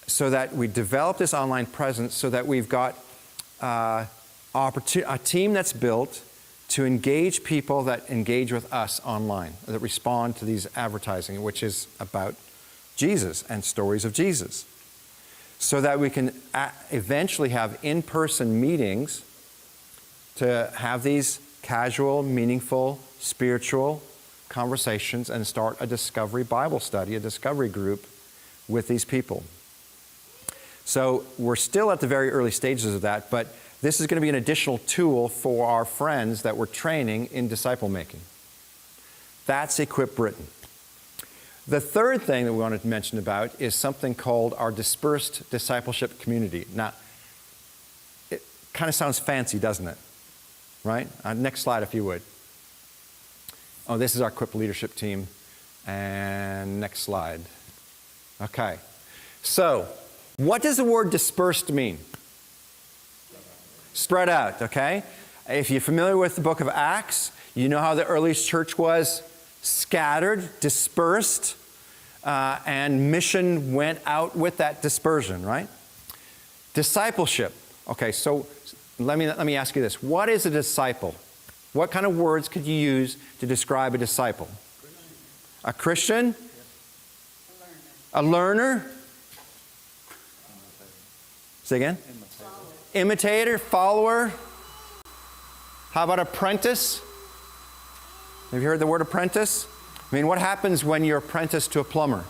S3: so that we develop this online presence so that we've got a team that's built to engage people that engage with us online, that respond to these advertising, which is about Jesus and stories of Jesus, so that we can eventually have in-person meetings to have these casual, meaningful, spiritual conversations and start a discovery Bible study, a discovery group with these people. So we're still at the very early stages of that, but this is going to be an additional tool for our friends that we're training in disciple making. That's Equip Britain. The third thing that we wanted to mention about is something called our dispersed discipleship community. Now, it kind of sounds fancy, doesn't it? Right? Next slide, if you would. Oh, this is our Equip leadership team. And next slide. Okay. So, what does the word dispersed mean? Spread out, okay? If you're familiar with the book of Acts, you know how the earliest church was scattered, dispersed, and mission went out with that dispersion, right? Discipleship. Okay, so let me ask you this. What is a disciple? What kind of words could you use to describe a disciple? A Christian? A learner? Say again? Imitator, follower. How about apprentice? Have you heard the word apprentice? I mean, what happens when you're apprenticed to a plumber?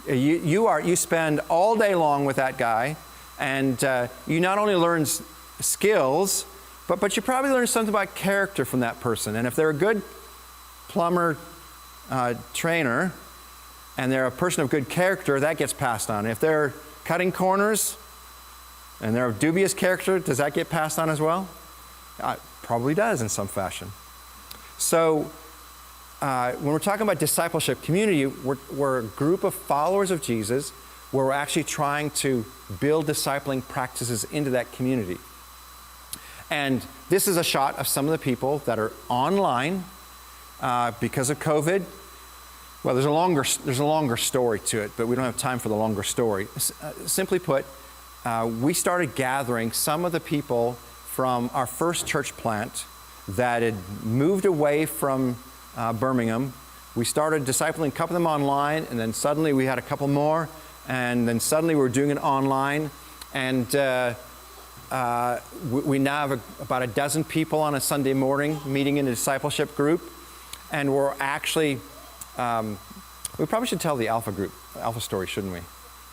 S3: You spend all day long with that guy, and you not only learn skills, but you probably learn something about character from that person. And if they're a good plumber trainer, and they're a person of good character, that gets passed on. If they're cutting corners, and they're of dubious character, does that get passed on as well? Probably does in some fashion. So when we're talking about discipleship community, we're a group of followers of Jesus where we're actually trying to build discipling practices into that community. And this is a shot of some of the people that are online because of COVID. Well, there's a longer story to it, but we don't have time for the longer story. Simply put, we started gathering some of the people from our first church plant that had moved away from Birmingham. We started discipling a couple of them online, and then suddenly we had a couple more, and then suddenly we were doing it online. And we now have about a dozen people on a Sunday morning meeting in a discipleship group. And we're actually, we probably should tell the Alpha story, shouldn't we?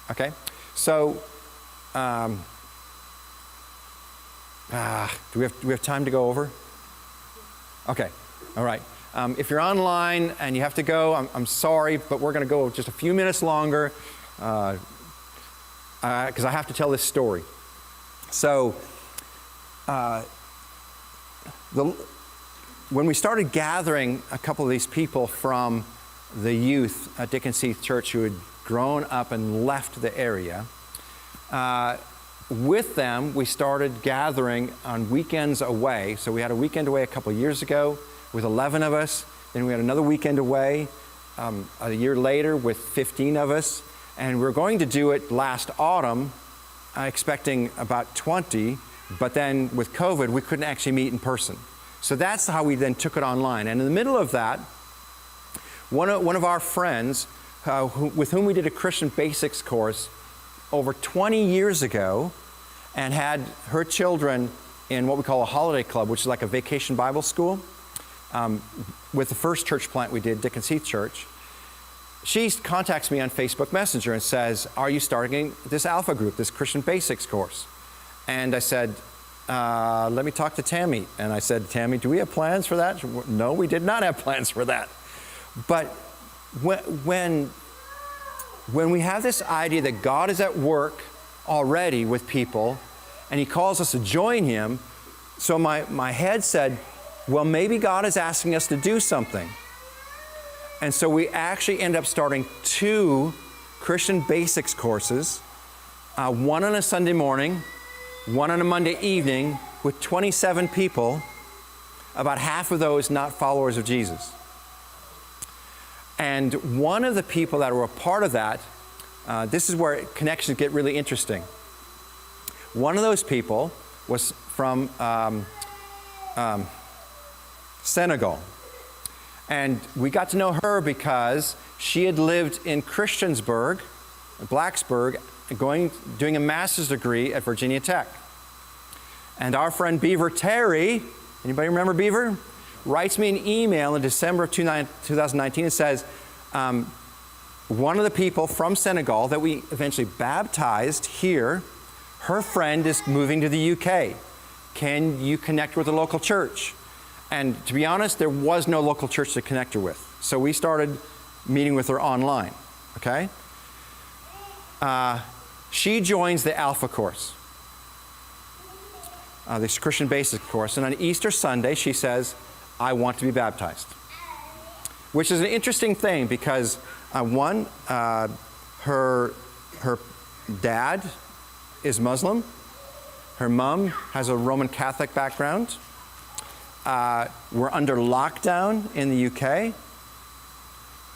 S3: Okay? So, do we have time to go over? Okay, all right. If you're online and you have to go, I'm sorry, but we're going to go just a few minutes longer because I have to tell this story. So, when we started gathering a couple of these people from the youth at Dickens Heath Church who had grown up and left the area, with them, we started gathering on weekends away. So we had a weekend away a couple of years ago with 11 of us. Then we had another weekend away a year later with 15 of us. And we're going to do it last autumn, expecting about 20, but then with COVID, we couldn't actually meet in person. So that's how we then took it online. And in the middle of that, one of our friends, with whom we did a Christian Basics course over 20 years ago, and had her children in what we call a holiday club, which is like a vacation Bible school, with the first church plant we did, Dickens Heath Church. She contacts me on Facebook Messenger and says, are you starting this Alpha group, this Christian Basics course? And I said, let me talk to Tammy. And I said, Tammy, do we have plans for that? No, we did not have plans for that. But when we have this idea that God is at work already with people, and he calls us to join him, so my head said, well, maybe God is asking us to do something. And so we actually end up starting 2 Christian Basics courses, one on a Sunday morning, one on a Monday evening, with 27 people, about half of those not followers of Jesus. And one of the people that were a part of that, this is where connections get really interesting. One of those people was from Senegal. And we got to know her because she had lived in Christiansburg, Blacksburg, doing a master's degree at Virginia Tech. And our friend Beaver Terry, anybody remember Beaver? Writes me an email in December of 2019 and says, one of the people from Senegal that we eventually baptized here, her friend is moving to the UK. Can you connect with a local church? And to be honest, there was no local church to connect her with. So we started meeting with her online, okay? She joins the Alpha course, this Christian Basics course. And on Easter Sunday, she says, I want to be baptized. Which is an interesting thing because, her dad is Muslim. Her mom has a Roman Catholic background. We're under lockdown in the UK.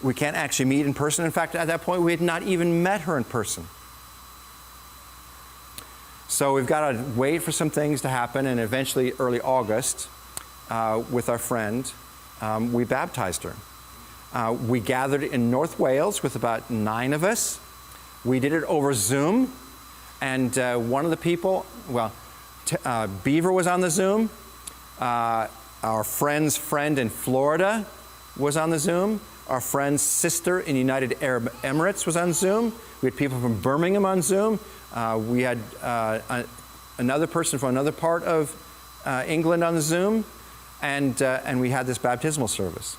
S3: We can't actually meet in person. In fact, at that point, we had not even met her in person. So we've got to wait for some things to happen, and eventually, early August, with our friend, we baptized her. We gathered in North Wales with about 9 of us. We did it over Zoom, and one of the people, Beaver was on the Zoom. Our friend's friend in Florida was on the Zoom. Our friend's sister in United Arab Emirates was on Zoom. We had people from Birmingham on Zoom. We had another person from another part of England on the Zoom. And we had this baptismal service.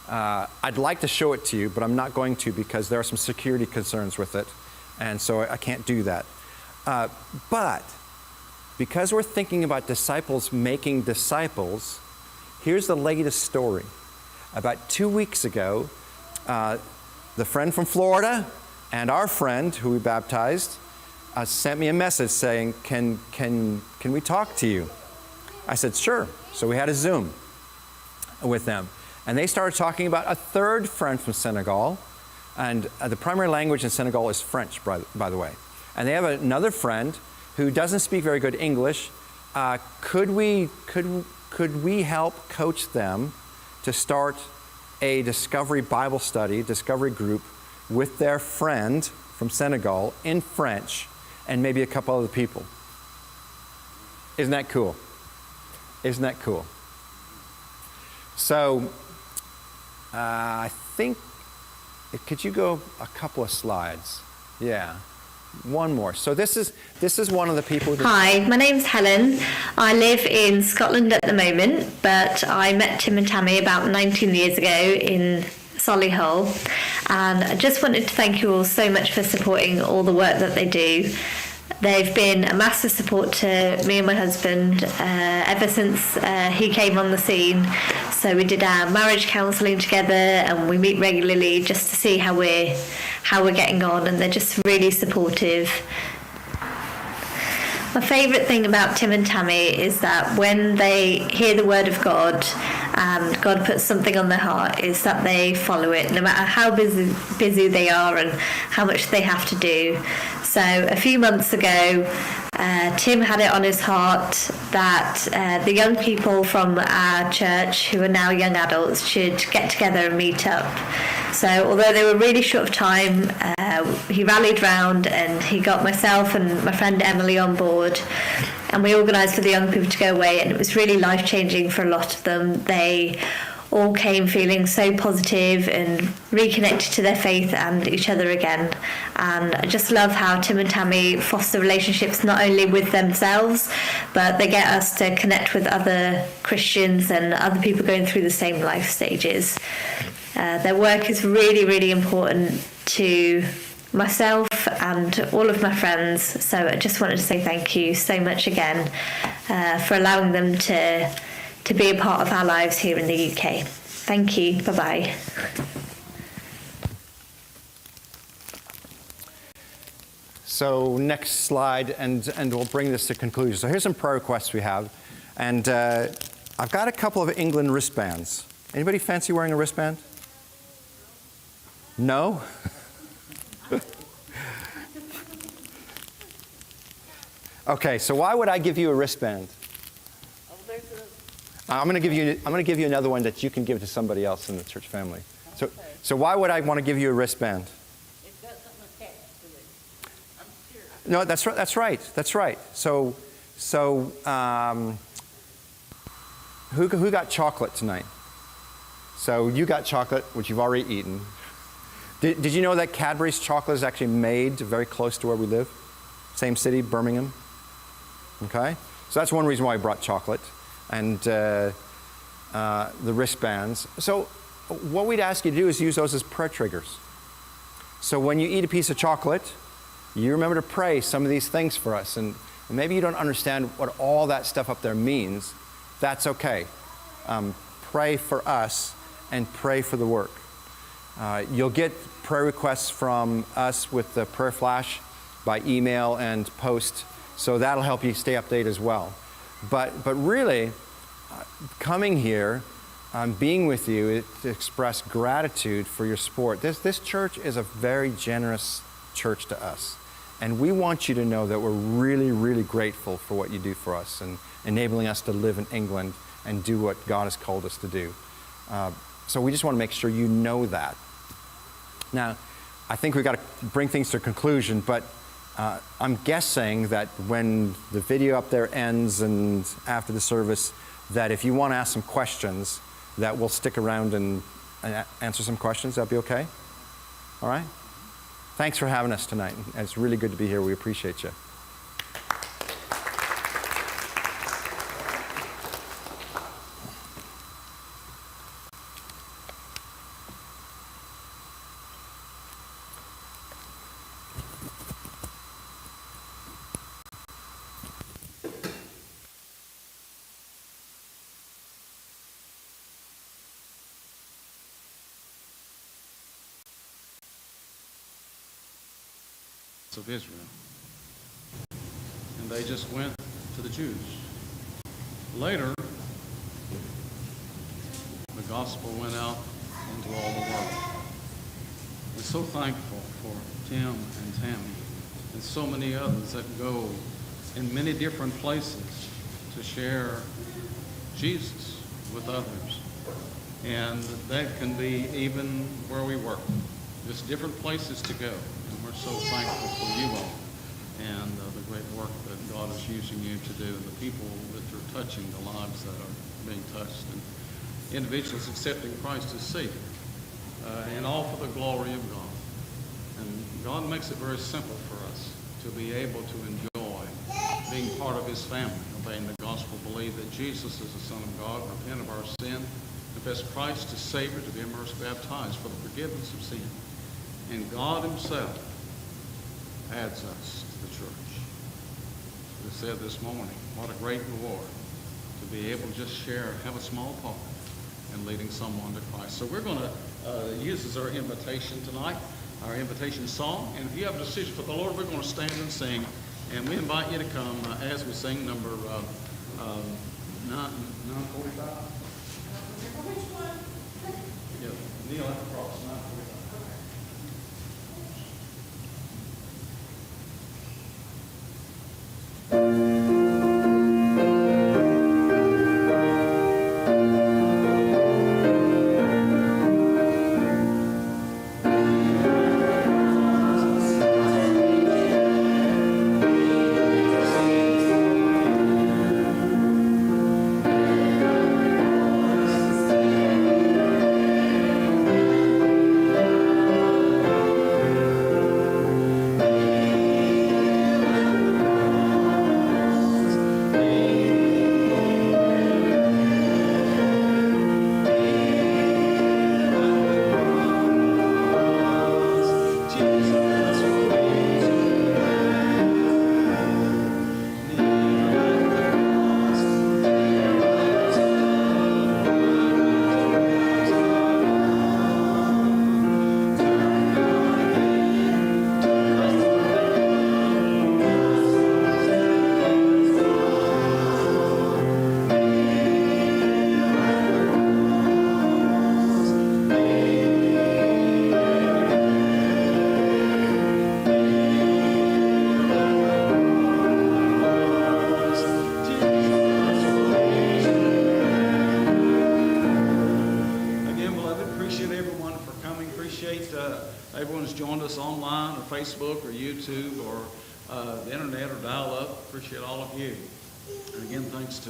S3: I'd like to show it to you, but I'm not going to because there are some security concerns with it. And so I can't do that. But because we're thinking about disciples making disciples, here's the latest story. About 2 weeks ago, the friend from Florida and our friend who we baptized sent me a message saying, can we talk to you? I said, sure. So we had a Zoom with them. And they started talking about a third friend from Senegal. And the primary language in Senegal is French, by the way. And they have another friend who doesn't speak very good English. Could we help coach them to start a Discovery Bible study, Discovery group, with their friend from Senegal in French and maybe a couple other people? Isn't that cool? Isn't that cool? So I think, could you go a couple of slides? Yeah. One more. So this is one of the people.
S9: Hi, my name's Helen. I live in Scotland at the moment, but I met Tim and Tammy about 19 years ago in Solihull, and I just wanted to thank you all so much for supporting all the work that they do. They've been a massive support to me and my husband ever since he came on the scene. So we did our marriage counselling together, and we meet regularly just to see how we're getting on, and they're just really supportive. My favourite thing about Tim and Tammy is that when they hear the word of God and God puts something on their heart, is that they follow it, no matter how busy they are and how much they have to do. So a few months ago, Tim had it on his heart that the young people from our church, who are now young adults, should get together and meet up. So although they were really short of time, he rallied round and he got myself and my friend Emily on board, and we organised for the young people to go away, and it was really life-changing for a lot of them. They all came feeling so positive and reconnected to their faith and each other again. And I just love how Tim and Tammy foster relationships not only with themselves, but they get us to connect with other Christians and other people going through the same life stages. Their work is really, really important to myself and all of my friends. So I just wanted to say thank you so much again for allowing them to be a part of our lives here in the UK. Thank you. Bye-bye.
S3: So next slide, and we'll bring this to conclusion. So here's some prayer requests we have. And I've got a couple of England wristbands. Anybody fancy wearing a wristband? No? Okay, so why would I give you a wristband? I'm going to give you another one that you can give to somebody else in the church family. So why would I want to give you a wristband?
S4: It's got something attached to it. I'm sure.
S3: No, that's right. So who got chocolate tonight? So you got chocolate, which you've already eaten. Did you know that Cadbury's chocolate is actually made very close to where we live? Same city, Birmingham. Okay? So that's one reason why I brought chocolate. And the wristbands. So what we'd ask you to do is use those as prayer triggers. So when you eat a piece of chocolate, you remember to pray some of these things for us. And maybe you don't understand what all that stuff up there means. That's okay. Pray for us and pray for the work. You'll get prayer requests from us with the prayer flash by email and post. So that'll help you stay updated as well. But really, coming here, being with you to express gratitude for your support. This church is a very generous church to us. And we want you to know that we're really, really grateful for what you do for us and enabling us to live in England and do what God has called us to do. So we just want to make sure you know that. Now, I think we've got to bring things to a conclusion, but I'm guessing that when the video up there ends and after the service, that if you want to ask some questions, that we'll stick around and answer some questions. That'd be okay? All right? Thanks for having us tonight. It's really good to be here. We appreciate you.
S2: Of Israel, and they just went to the Jews. Later, the gospel went out into all the world. We're so thankful for Tim and Tammy and so many others that go in many different places to share Jesus with others, and that can be even where we work, just different places to go. We're so thankful for you all and the great work that God is using you to do and the people that you're touching, the lives that are being touched, and individuals accepting Christ as Savior, and all for the glory of God. And God makes it very simple for us to be able to enjoy being part of His family, obeying the gospel, believe that Jesus is the Son of God, repent of our sin, confess Christ as Savior, to be immersed, baptized for the forgiveness of sin. And God Himself adds us to the church. As I said this morning, what a great reward to be able to just share, have a small part in leading someone to Christ. So we're going to use as our invitation tonight, our invitation song. And if you have a decision for the Lord, we're going to stand and sing. And we invite you to come as we sing number 945. Yeah, kneel at the cross, not with us. Everyone's joined us online or Facebook or YouTube or the internet or dial-up. Appreciate all of you. And again, thanks to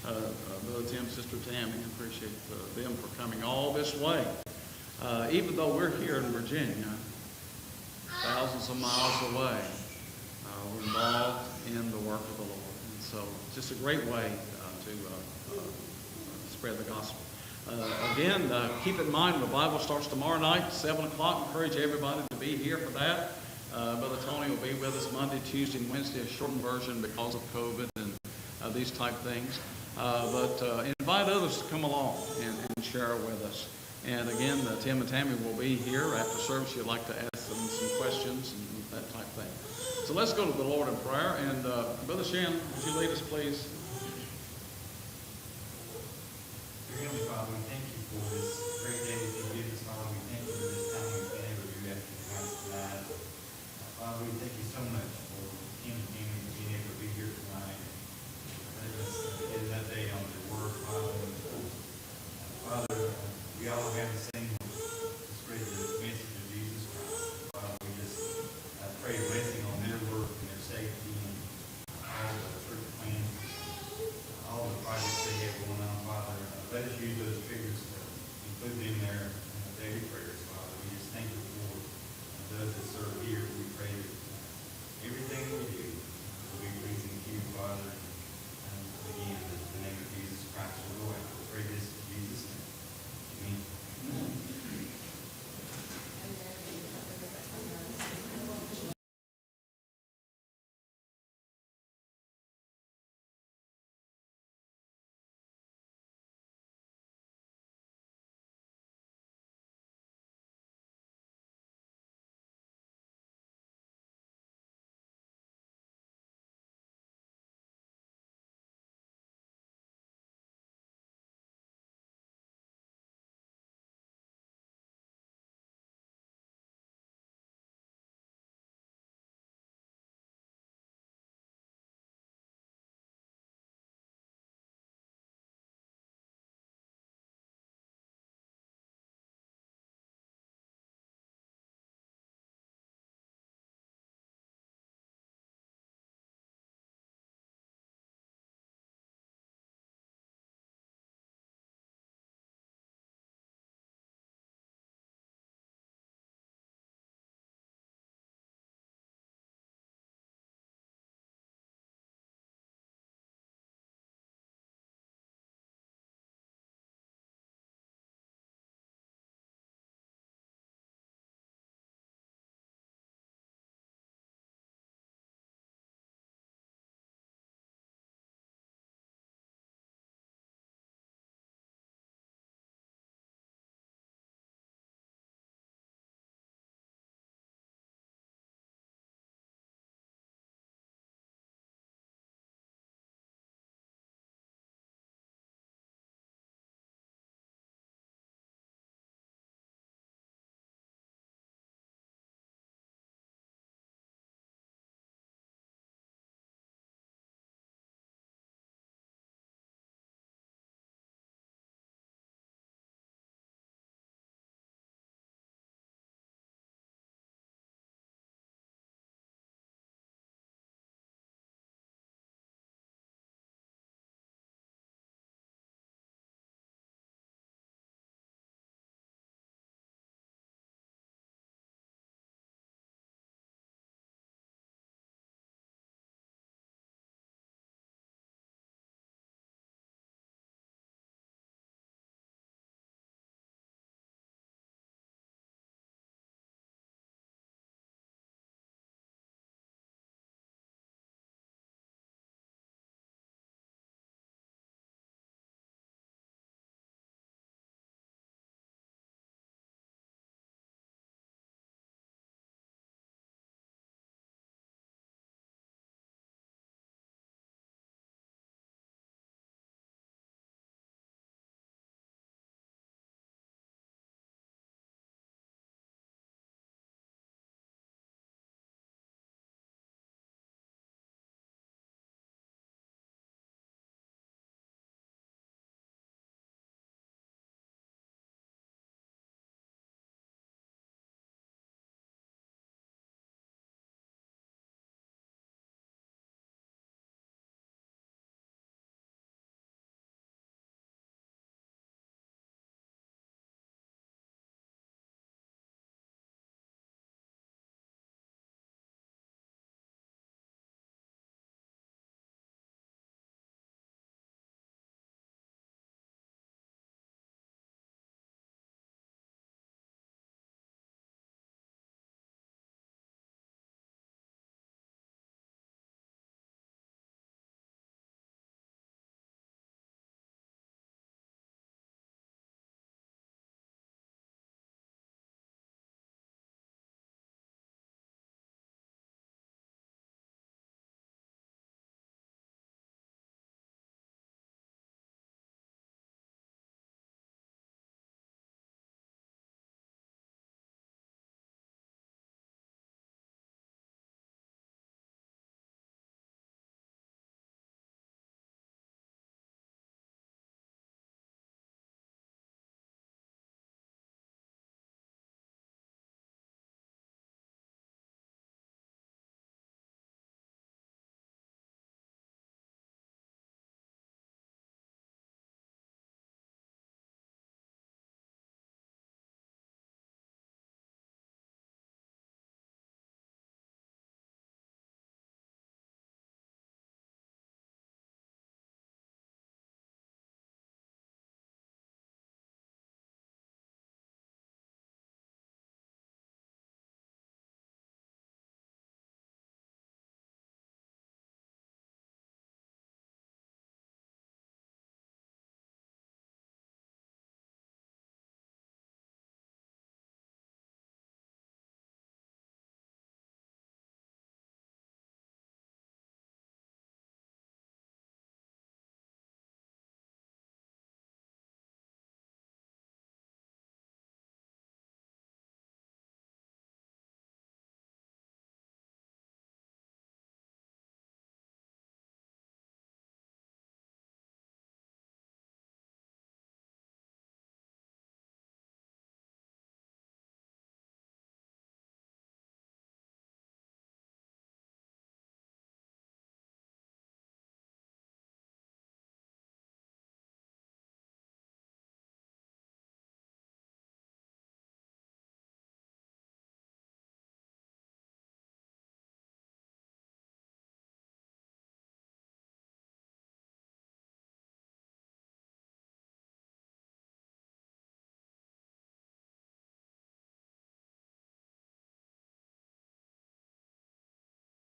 S2: Brother Tim, Sister Tammy. Appreciate them for coming all this way. Even though we're here in Virginia, thousands of miles away, we're involved in the work of the Lord. And so it's just a great way to spread the gospel. Again, keep in mind the Bible starts tomorrow night, 7 o'clock. Encourage everybody to be here for that. Brother Tony will be with us Monday, Tuesday, and Wednesday, a shortened version because of COVID and these type things. But invite others to come along and share with us. And again, Tim and Tammy will be here after service. You'd like to ask them some questions and that type of thing. So let's go to the Lord in prayer. And Brother Shan, would you lead us, please?
S10: Dear Heavenly Father, we thank you for this great day that you give us, Father. We thank you for this time we've been able to do after the house tonight. Father, we thank you so much